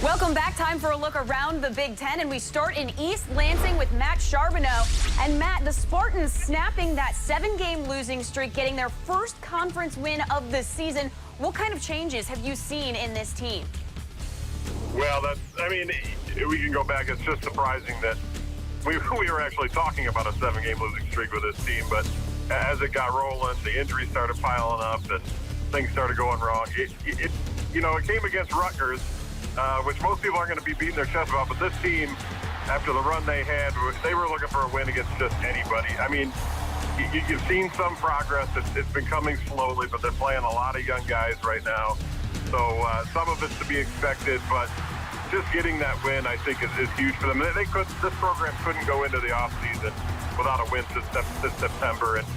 Welcome back. Time for a look around the Big Ten, and we start in East Lansing with Matt Charbonneau. And Matt, the Spartans snapping that 7-game losing streak, getting their first conference win of the season. What kind of changes have you seen in this team? Well, we can go back. It's just surprising that we were actually talking about a 7-game losing streak with this team, but as it got rolling, the injuries started piling up and things started going wrong. It came against Rutgers, which most people aren't going to be beating their chest about, but this team, after the run they had, they were looking for a win against just anybody. I mean, you've seen some progress. It's been coming slowly, but they're playing a lot of young guys right now. So some of it's to be expected, but just getting that win, I think, is huge for them. This program couldn't go into the offseason without a win since September, and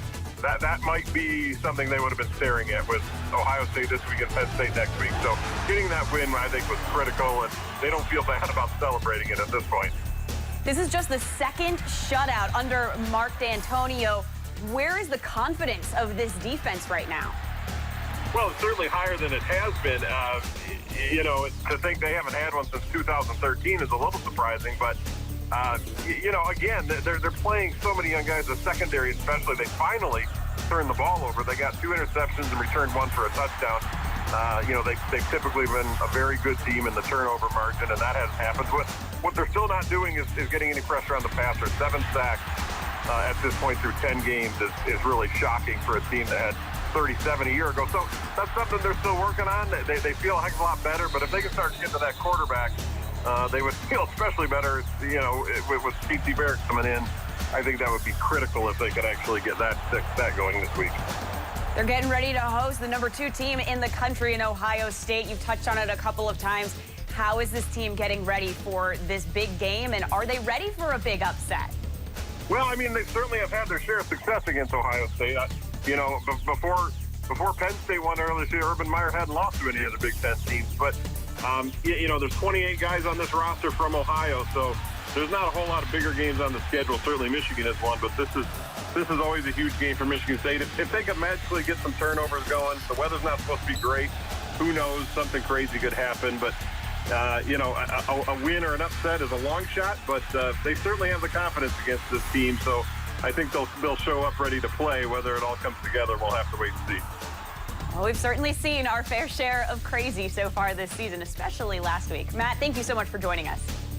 that might be something they would have been staring at with Ohio State this week and Penn State next week. So getting that win, I think, was critical, and they don't feel bad about celebrating it at this point. This is just the second shutout under Mark D'Antonio. Where is the confidence of this defense right now? Well, it's certainly higher than it has been. To think they haven't had one since 2013 is a little surprising, but again, they're playing so many young guys. The secondary, especially, they finally turned the ball over. They got 2 interceptions and returned 1 for a touchdown. They've typically been a very good team in the turnover margin, and that hasn't happened. What they're still not doing is getting any pressure on the passer. 7 sacks at this point through 10 games is really shocking for a team that had 37 a year ago. So that's something they're still working on. They feel a heck of a lot better, but if they can start getting to that quarterback, they would feel especially better, with T.T. Barrett coming in. I think that would be critical if they could actually get that going this week. They're getting ready to host the #2 team in the country in Ohio State. You've touched on it a couple of times. How is this team getting ready for this big game, and are they ready for a big upset? Well, I mean, they certainly have had their share of success against Ohio State. Before Penn State won earlier this year, Urban Meyer hadn't lost to any of the Big Ten teams. But, there's 28 guys on this roster from Ohio, so there's not a whole lot of bigger games on the schedule. Certainly Michigan is one, but this is always a huge game for Michigan State. If they could magically get some turnovers going, the weather's not supposed to be great. Who knows? Something crazy could happen. But, a win or an upset is a long shot, but they certainly have the confidence against this team. So I think they'll show up ready to play. Whether it all comes together, we'll have to wait and see. Well, we've certainly seen our fair share of crazy so far this season, especially last week. Matt, thank you so much for joining us.